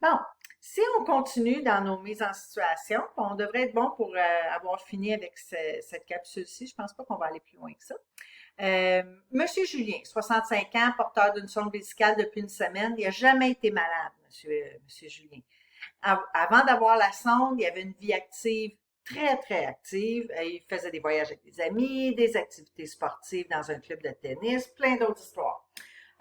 Bon, si on continue dans nos mises en situation, on devrait être bon pour avoir fini avec cette capsule-ci. Je pense pas qu'on va aller plus loin que ça. Monsieur Julien, 65 ans, porteur d'une sonde médicale depuis une semaine. Il n'a jamais été malade, monsieur Julien. Avant d'avoir la sonde, il avait une vie active, très, très active. Il faisait des voyages avec des amis, des activités sportives dans un club de tennis, plein d'autres histoires.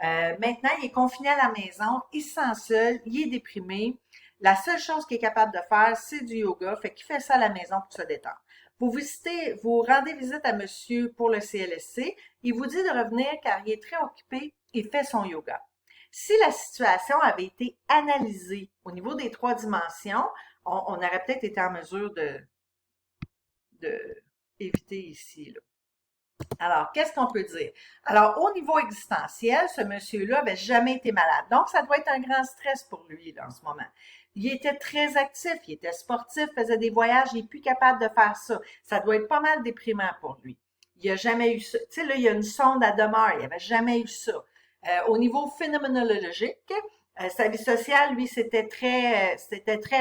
Maintenant, il est confiné à la maison, il se sent seul, il est déprimé. La seule chose qu'il est capable de faire, c'est du yoga, fait qu'il fait ça à la maison pour se détendre. Vous rendez visite à monsieur pour le CLSC, il vous dit de revenir car il est très occupé, il fait son yoga. Si la situation avait été analysée au niveau des trois dimensions, on aurait peut-être été en mesure de éviter ici, là. Alors, qu'est-ce qu'on peut dire? Alors, au niveau existentiel, ce monsieur-là n'avait jamais été malade. Donc, ça doit être un grand stress pour lui, là, en ce moment. Il était très actif, il était sportif, faisait des voyages, il n'est plus capable de faire ça. Ça doit être pas mal déprimant pour lui. Il n'a jamais eu ça. Tu sais, là, il y a une sonde à demeure, il n'avait jamais eu ça. Au niveau phénoménologique, sa vie sociale, lui, c'était très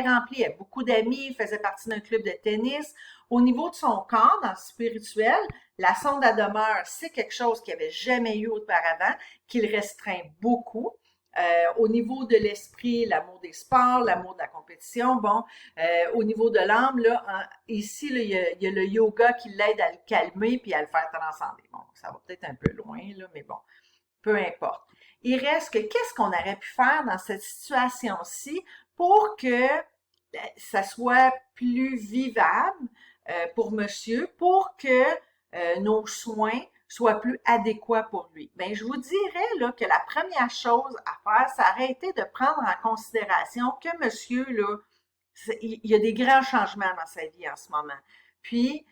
rempli. Il avait beaucoup d'amis, il faisait partie d'un club de tennis. Au niveau de son corps, dans le spirituel, la sonde à demeure, c'est quelque chose qu'il n'avait jamais eu auparavant, qu'il restreint beaucoup. Au niveau de l'esprit, l'amour des sports, l'amour de la compétition, bon, au niveau de l'âme, là, ici, là, il y a le yoga qui l'aide à le calmer puis à le faire transcender. Bon, ça va peut-être un peu loin, là, mais bon, peu importe. Il reste que qu'est-ce qu'on aurait pu faire dans cette situation-ci pour que ça soit plus vivable pour monsieur, pour que nos soins soient plus adéquats pour lui. Ben, je vous dirais là, que la première chose à faire, ça aurait été de prendre en considération que monsieur, là, il y a des grands changements dans sa vie en ce moment. Puis,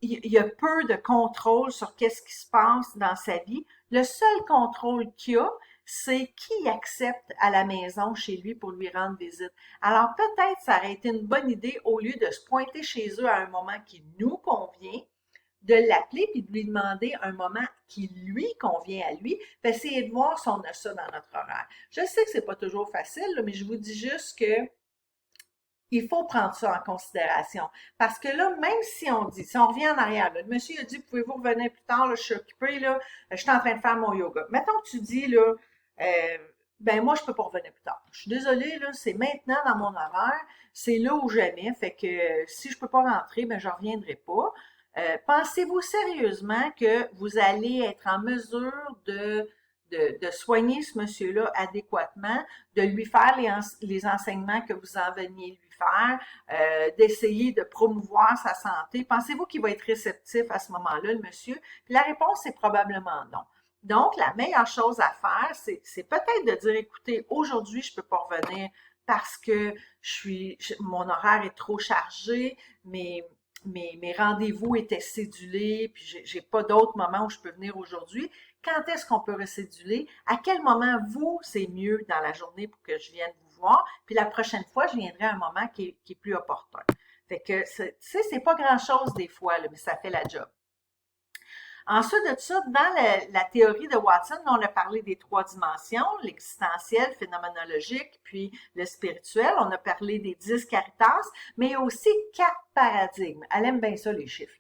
il y a peu de contrôle sur qu'est-ce qui se passe dans sa vie. Le seul contrôle qu'il y a, c'est qui accepte à la maison chez lui pour lui rendre visite. Alors peut-être ça aurait été une bonne idée, au lieu de se pointer chez eux à un moment qui nous convient, de l'appeler puis de lui demander un moment qui lui convient à lui, puis essayer de voir si on a ça dans notre horaire. Je sais que c'est pas toujours facile, là, mais je vous dis juste que il faut prendre ça en considération. Parce que là, même si on dit, si on revient en arrière, là, le monsieur a dit, pouvez-vous revenir plus tard, là, je suis occupé, là, je suis en train de faire mon yoga. Mettons que tu dis, là, ben moi, je peux pas revenir plus tard. Je suis désolée, là, c'est maintenant dans mon horaire, c'est là ou jamais, fait que si je peux pas rentrer, ben je reviendrai pas. Pensez-vous sérieusement que vous allez être en mesure de soigner ce monsieur-là adéquatement, de lui faire les enseignements que vous en veniez lui faire, d'essayer de promouvoir sa santé? Pensez-vous qu'il va être réceptif à ce moment-là, le monsieur? Puis la réponse est probablement non. Donc, la meilleure chose à faire, c'est peut-être de dire, écoutez, aujourd'hui, je peux pas revenir parce que mon horaire est trop chargé, mes rendez-vous étaient cédulés, puis j'ai pas d'autres moments où je peux venir aujourd'hui. Quand est-ce qu'on peut recéduler? À quel moment, vous, c'est mieux dans la journée pour que je vienne vous voir? Puis la prochaine fois, je viendrai à un moment qui est plus opportun. Fait que, tu sais, c'est pas grand-chose des fois, là, mais ça fait la job. Ensuite de ça, dans la théorie de Watson, on a parlé des trois dimensions, l'existentiel, phénoménologique, puis le spirituel. On a parlé des 10 caritas, mais il y a aussi 4 paradigmes. Elle aime bien ça, les chiffres.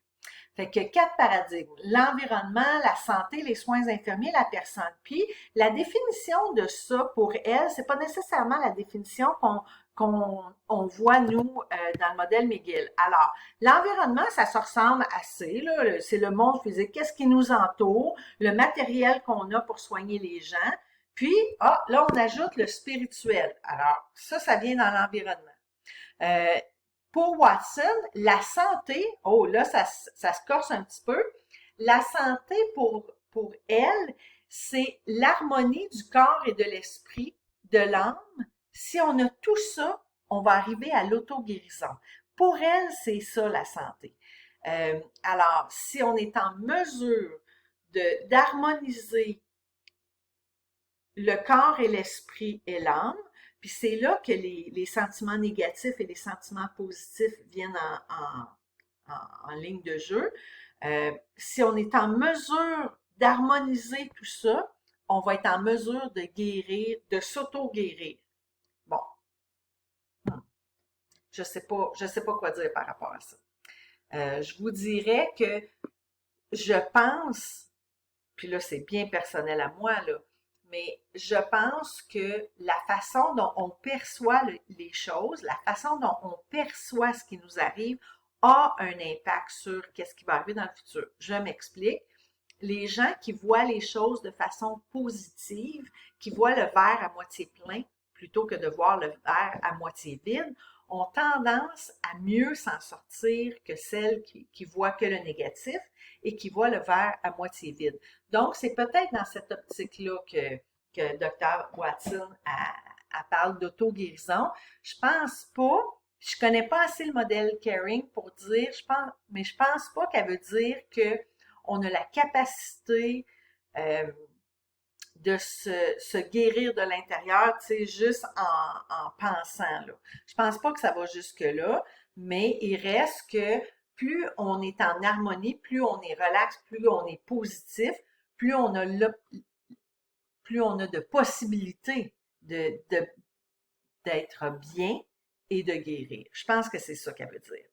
Fait que 4 paradigmes. L'environnement, la santé, les soins infirmiers, la personne. Puis, la définition de ça pour elle, c'est pas nécessairement la définition qu'on voit, nous, dans le modèle McGill. Alors, l'environnement, ça se ressemble assez, là. C'est le monde physique. Qu'est-ce qui nous entoure? Le matériel qu'on a pour soigner les gens. Puis, là, on ajoute le spirituel. Alors, ça vient dans l'environnement. Euh, pour Watson, la santé, oh là, ça se corse un petit peu. La santé pour elle, c'est l'harmonie du corps et de l'esprit, de l'âme. Si on a tout ça, on va arriver à l'auto-guérison. Pour elle, c'est ça la santé. Alors, si on est en mesure d'harmoniser le corps et l'esprit et l'âme, puis c'est là que les sentiments négatifs et les sentiments positifs viennent en ligne de jeu. Si on est en mesure d'harmoniser tout ça, on va être en mesure de guérir, de s'auto-guérir. Bon, je sais pas quoi dire par rapport à ça. Je vous dirais que je pense, puis là, c'est bien personnel à moi, là, mais je pense que la façon dont on perçoit les choses, la façon dont on perçoit ce qui nous arrive, a un impact sur qu'est-ce qui va arriver dans le futur. Je m'explique. Les gens qui voient les choses de façon positive, qui voient le verre à moitié plein plutôt que de voir le verre à moitié vide, ont tendance à mieux s'en sortir que celles qui voient que le négatif et qui voient le verre à moitié vide. Donc, c'est peut-être dans cette optique-là que Dr. Watson parle d'auto-guérison. Je pense pas, je connais pas assez le modèle Caring pour dire, mais je pense pas qu'elle veut dire que on a la capacité de se guérir de l'intérieur, tu sais, juste en pensant, là. Je pense pas que ça va jusque-là, mais il reste que plus on est en harmonie, plus on est relax, plus on est positif, plus on a plus on a de possibilités d'être bien et de guérir. Je pense que c'est ça qu'elle veut dire.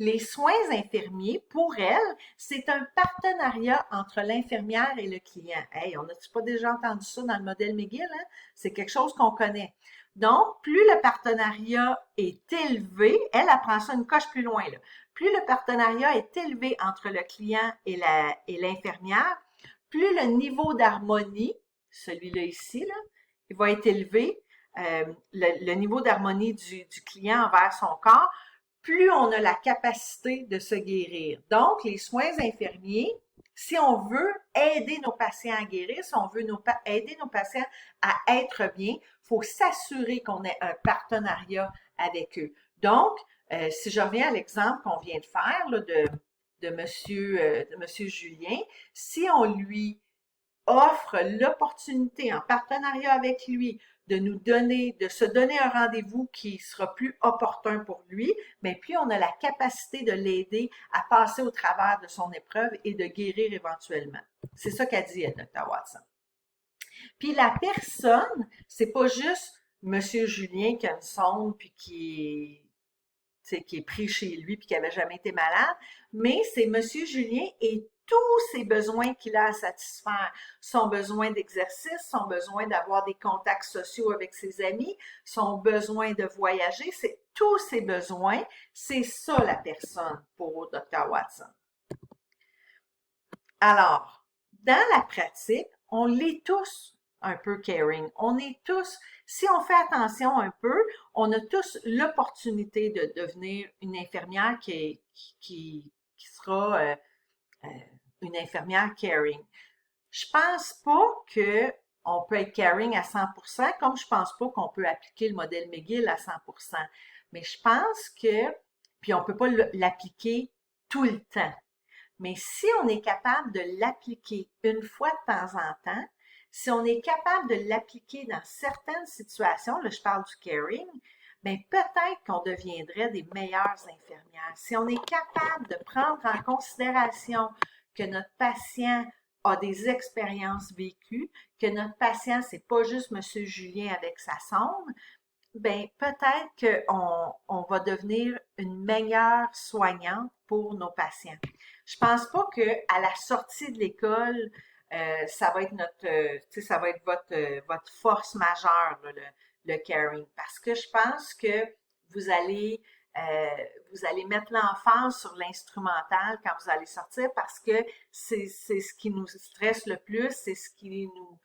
Les soins infirmiers, pour elle, c'est un partenariat entre l'infirmière et le client. Hey, on n'a-tu pas déjà entendu ça dans le modèle McGill, hein? C'est quelque chose qu'on connaît. Donc, plus le partenariat est élevé, elle apprend ça une coche plus loin, là. Plus le partenariat est élevé entre le client et l'infirmière, plus le niveau d'harmonie, celui-là ici, là, il va être élevé, le niveau d'harmonie du client envers son corps, plus on a la capacité de se guérir. Donc, les soins infirmiers, si on veut aider nos patients à guérir, si on veut aider nos patients à être bien, il faut s'assurer qu'on ait un partenariat avec eux. Donc, si je reviens à l'exemple qu'on vient de faire là, de monsieur Julien, si on lui offre l'opportunité en partenariat avec lui de se donner un rendez-vous qui sera plus opportun pour lui, mais puis on a la capacité de l'aider à passer au travers de son épreuve et de guérir éventuellement. C'est ça qu'a dit Dr. Watson. Puis la personne, c'est pas juste Monsieur Julien qui a une sonde puis qui est pris chez lui puis qui avait jamais été malade, mais c'est Monsieur Julien et tous ses besoins qu'il a à satisfaire, son besoin d'exercice, son besoin d'avoir des contacts sociaux avec ses amis, son besoin de voyager, c'est tous ses besoins, c'est ça la personne pour Dr. Watson. Alors, dans la pratique, on l'est tous un peu caring. On est tous, si on fait attention un peu, on a tous l'opportunité de devenir une infirmière qui sera une infirmière caring. Je pense pas que on peut être caring à 100%, comme je pense pas qu'on peut appliquer le modèle McGill à 100%. Mais je pense que, puis on peut pas l'appliquer tout le temps. Mais si on est capable de l'appliquer une fois de temps en temps, si on est capable de l'appliquer dans certaines situations, là je parle du caring, bien peut-être qu'on deviendrait des meilleures infirmières. Si on est capable de prendre en considération que notre patient a des expériences vécues, que notre patient, c'est pas juste Monsieur Julien avec sa sonde, ben peut-être qu'on va devenir une meilleure soignante pour nos patients. Je pense pas que à la sortie de l'école, ça va être ça va être votre force majeure, là, le caring, parce que je pense que vous allez vous allez mettre l'emphase sur l'instrumental quand vous allez sortir parce que c'est ce qui nous stresse le plus, c'est ce qui nous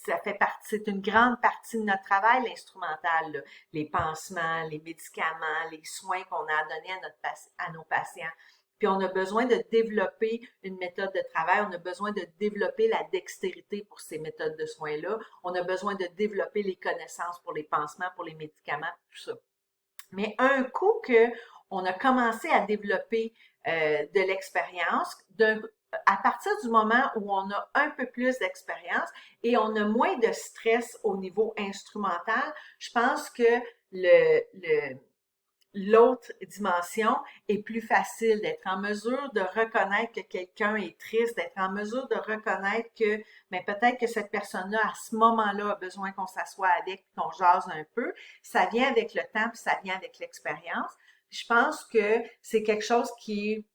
ça fait partie, c'est une grande partie de notre travail, l'instrumental, là. Les pansements, les médicaments, les soins qu'on a à donner à nos patients. Puis on a besoin de développer une méthode de travail, on a besoin de développer la dextérité pour ces méthodes de soins-là, on a besoin de développer les connaissances pour les pansements, pour les médicaments, tout ça. Mais un coup que on a commencé à développer de l'expérience, à partir du moment où on a un peu plus d'expérience et on a moins de stress au niveau instrumental, je pense que l'autre dimension est plus facile, d'être en mesure de reconnaître que quelqu'un est triste, d'être en mesure de reconnaître que mais peut-être que cette personne-là, à ce moment-là, a besoin qu'on s'assoie avec, qu'on jase un peu. Ça vient avec le temps, puis ça vient avec l'expérience. Je pense que c'est quelque chose qui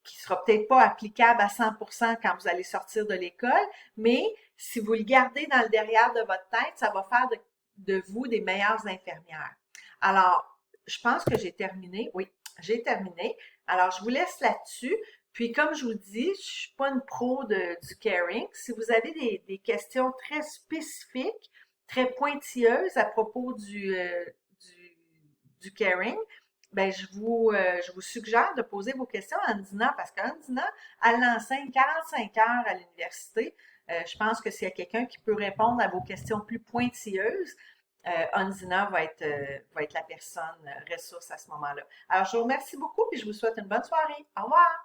sera peut-être pas applicable à 100% quand vous allez sortir de l'école, mais si vous le gardez dans le derrière de votre tête, ça va faire de vous des meilleures infirmières. Alors, je pense que j'ai terminé. Oui, j'ai terminé. Alors, je vous laisse là-dessus. Puis, comme je vous dis, je suis pas une pro du caring. Si vous avez des questions très spécifiques, très pointilleuses à propos du, du caring, ben, je vous suggère de poser vos questions à Andina parce qu'Andina, elle l'enseigne 45 heures à l'université. Je pense que s'il y a quelqu'un qui peut répondre à vos questions plus pointilleuses, Andina va être la personne ressource à ce moment-là. Alors, je vous remercie beaucoup et je vous souhaite une bonne soirée. Au revoir!